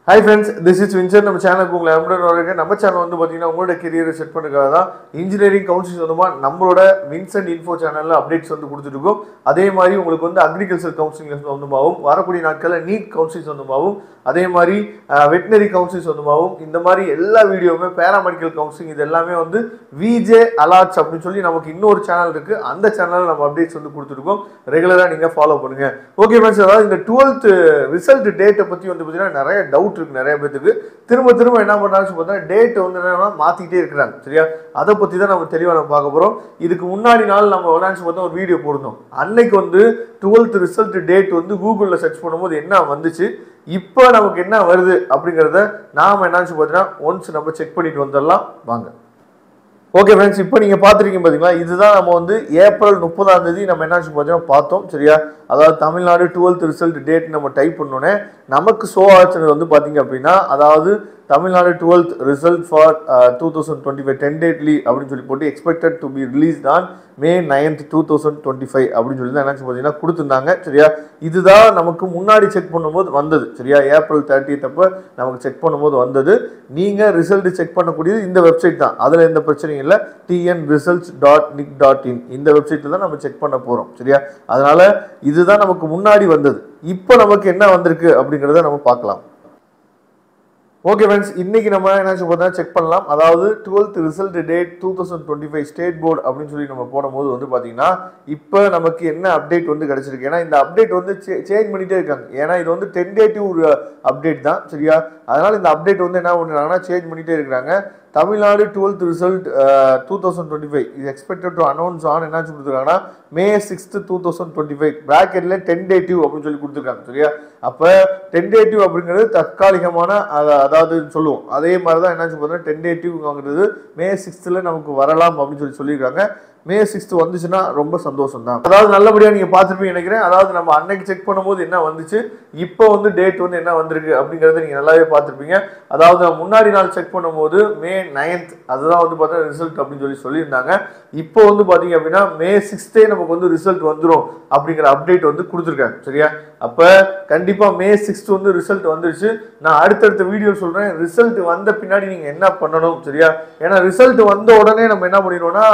Hi friends, this is Vincent. நம்ம சேனலுக்கு உங்களை அன்புடன் வரவேற்கிறேன். நம்ம சேனல் வந்து பாத்தீங்கன்னா உங்களோட கரியரை செட் பண்ணுறதுக்காக தான் இன்ஜினியரிங் கவுன்சிலிங் சொந்தமா நம்மளோட வின்சென்ட் இன்ஃபோ சேனல்ல அப்டேட்ஸ் வந்து கொடுத்துட்டு இருக்கோம். அதே மாதிரி உங்களுக்கு வந்து அக்ரிகல்ச்சர் கவுன்சிலிங் சொந்தமாகவும் வரக்கூடிய நாட்களில் நீட் கவுன்சிலிங் சொந்தமாகவும் அதே மாதிரி வெட்டினரி கவுன்சிலிங் சொந்தமாகவும் இந்த மாதிரி எல்லா வீடியோவுமே பேராமெடிக்கல் கவுன்சிலிங் இது எல்லாமே வந்து விஜே அலர்ட்ஸ் அப்படின்னு சொல்லி நமக்கு இன்னொரு சேனல் இருக்கு. அந்த சேனலில் நம்ம அப்டேட்ஸ் வந்து கொடுத்துருக்கோம். ரெகுலராக நீங்கள் ஃபாலோ பண்ணுங்க. ஓகே ஃப்ரெண்ட்ஸ், அதாவது இந்த 12th ரிசல்ட் டேட்டை பற்றி வந்து பார்த்தீங்கன்னா நிறைய டவுட் இருக்கு நிறைய பேருக்கு. திரும்ப என்ன பண்ணாலும் பார்த்தா டேட் வந்து என்னன்னா மாத்திக்கிட்டே இருக்கிறாங்க. சரியா, அதை பற்றி தான் நம்ம தெளிவாக நம்ம பார்க்க போகிறோம். இதுக்கு முன்னாடி நாள் நம்ம விளையாண்டு பார்த்தா ஒரு வீடியோ போடணும். அன்னைக்கு வந்து 12th ரிசல்ட் டேட் வந்து கூகுளில் சர்ச் பண்ணும்போது என்ன வந்துச்சு, இப்போ நமக்கு என்ன வருது அப்படிங்கிறத நாம் என்னாச்சு பார்த்தீங்கன்னா ஒன்ஸ் நம்ம செக் பண்ணிட்டு வந்துடலாம் வாங்க. ஓகே ஃப்ரெண்ட்ஸ், இப்போ நீங்கள் பார்த்துருக்கீங்க பார்த்தீங்களா, இதுதான் நம்ம வந்து ஏப்ரல் 30 நம்ம என்னாச்சு பார்த்தீங்கன்னா பார்த்தோம். சரியா, அதாவது தமிழ்நாடு 12th ரிசல்ட் டேட் நம்ம டைப் பண்ணோன்னே நமக்கு ஷோ ஆச்சுன்னு வந்து பார்த்தீங்க அப்படின்னா, அதாவது தமிழ்நாடு 12th ரிசல்ட் ஃபார் 2025 டென்டேட்லி அப்படின்னு சொல்லி போட்டு expected to be released on May 9th 2025 அப்படின்னு சொல்லி தான் என்னாச்சு பார்த்தீங்கன்னா கொடுத்துருந்தாங்க. சரியா, இதுதான் நமக்கு முன்னாடி செக் பண்ணும்போது வந்தது. சரியா, ஏப்ரல் 30th அப்போ நமக்கு செக் பண்ணும்போது வந்தது. நீங்கள் ரிசல்ட் செக் பண்ணக்கூடியது இந்த வெப்சைட் தான், அதில் எந்த பிரச்சனையும் இல்லை. tnresults.nic.in இந்த வெப்சைட்டில் தான் நம்ம செக் பண்ண போகிறோம். சரியா, அதனால இதுதான் நமக்கு முன்னாடி வந்தது. இப்போ நமக்கு என்ன வந்திருக்கு அப்படிங்கிறத நம்ம பார்க்கலாம். ஓகே ஃப்ரெண்ட்ஸ், இன்னைக்கு நம்ம என்னாச்சு பார்த்தா செக் பண்ணலாம். அதாவது 12th result date 2025 state board அப்படின்னு சொல்லி நம்ம போடும்போது வந்து பார்த்தீங்கன்னா இப்போ நமக்கு என்ன அப்டேட் வந்து கிடைச்சிருக்கு. ஏன்னா இந்த அப்டேட் வந்து சேஞ்ச் பண்ணிட்டே இருக்காங்க. ஏன்னா இது வந்து டென்டேட்டிவ் அப்டேட் தான். சரியா, அதனால இந்த அப்டேட் வந்து என்ன பண்ணுறாங்கன்னா சேஞ்ச் பண்ணிட்டே இருக்கிறாங்க. Tamil Nadu 12th result 2025 is expected to announce on என்னாச்சு கொடுத்துருக்காங்கன்னா May 6th 2025 பிராக்கெட்ல டென்டேட்டிவ் அப்படின்னு சொல்லி கொடுத்துருக்காங்க. சரியா, அப்போ டென்டேட்டிவ் அப்படிங்கிறது தற்காலிகமான அதாவது சொல்லுவோம். அதே மாதிரி தான் என்னாச்சு பார்த்தீங்கன்னா டென்டேட்டிவ்ங்கிறது May 6th நமக்கு வரலாம் அப்படின்னு சொல்லியிருக்காங்க. May 6th வந்துச்சுன்னா ரொம்ப சந்தோஷம் தான். அதாவது நல்லபடியாக நீங்கள் பார்த்துருப்பீங்க நினைக்கிறேன். அதாவது நம்ம அன்னைக்கு செக் பண்ணும்போது என்ன வந்துச்சு, இப்போ வந்து டேட் வந்து என்ன வந்திருக்கு அப்படிங்கிறத நீங்கள் நல்லாவே பார்த்துருப்பீங்க. அதாவது முன்னாடி நாள் செக் பண்ணும்போது May 9th அதுதான் வந்து பார்த்தா ரிசல்ட் அப்படின்னு சொல்லியிருந்தாங்க. இப்போ வந்து பார்த்தீங்க அப்படின்னா May 6th நமக்கு வந்து ரிசல்ட் வந்துடும் அப்படிங்கிற அப்டேட் வந்து கொடுத்துருக்காங்க. சரியா, அப்போ கண்டிப்பாக May 6th வந்து ரிசல்ட் வந்துருச்சு. நான் அடுத்தடுத்த வீடியோ சொல்கிறேன் ரிசல்ட் வந்த பின்னாடி நீங்கள் என்ன பண்ணணும். சரியா, ஏன்னா ரிசல்ட் வந்த உடனே நம்ம என்ன பண்ணிடுவோம்னா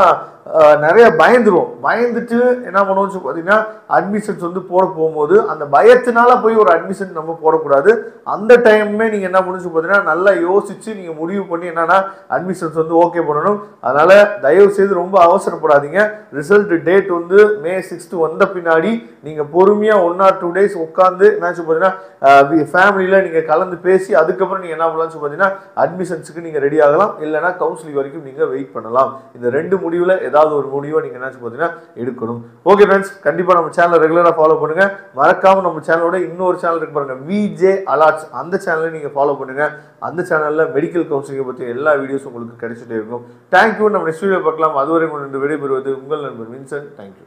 நிறைய பயந்துட்டு என்ன பண்ணுவோம் பார்த்தீங்கன்னா அட்மிஷன்ஸ் வந்து போட போகும்போது அந்த பயத்தினால போய் ஒரு அட்மிஷன் நம்ம போடக்கூடாது. அந்த டைமே நீங்கள் என்ன பண்ணுச்சு பார்த்தீங்கன்னா நல்லா யோசிச்சு நீங்கள் முடிவு பண்ணி என்னன்னா அட்மிஷன்ஸ் வந்து ஓகே பண்ணணும். அதனால தயவு செய்து ரொம்ப அவசரப்படாதீங்க. ரிசல்ட் டேட் வந்து May 6th வந்த பின்னாடி நீங்கள் பொறுமையாக 1 or 2 days உட்காந்து என்னாச்சு பார்த்தீங்கன்னா ஃபேமிலியில் நீங்கள் கலந்து பேசி அதுக்கப்புறம் நீங்கள் என்ன பண்ணலாம்னு பார்த்தீங்கன்னா அட்மிஷன்ஸுக்கு நீங்கள் ரெடி ஆகலாம். இல்லைனா கவுன்சிலிங் வரைக்கும் நீங்கள் வெயிட் பண்ணலாம். இந்த 2 முடிவில் ஏதாவது ஒரு முடிவை நீங்கள் என்னாச்சு பார்த்தீங்கன்னா எடுக்கணும். ஓகே ஃப்ரெண்ட்ஸ், கண்டிப்பாக நம்ம சேனலை ரெகுலராக ஃபாலோ பண்ணுங்க. மறக்காம நம்ம சேனலோட இன்னொரு சேனல் இருக்கு பாருங்க, விஜே அலர்ட்ஸ். அந்த சேனலை நீங்கள் ஃபாலோ பண்ணுங்க. அந்த சேனலில் மெடிக்கல் கவுன்சிலிங்கை பற்றி எல்லா வீடியோஸும் உங்களுக்கு கிடைச்சிட்டே இருக்கும். தேங்க்யூ. நம்ம நெக்ஸ்ட் வீடியோ பார்க்கலாம். அதுவரை உங்களுக்கு விடைபெறுவது உங்கள் நண்பர் வின்சென்ட். தேங்க்யூ.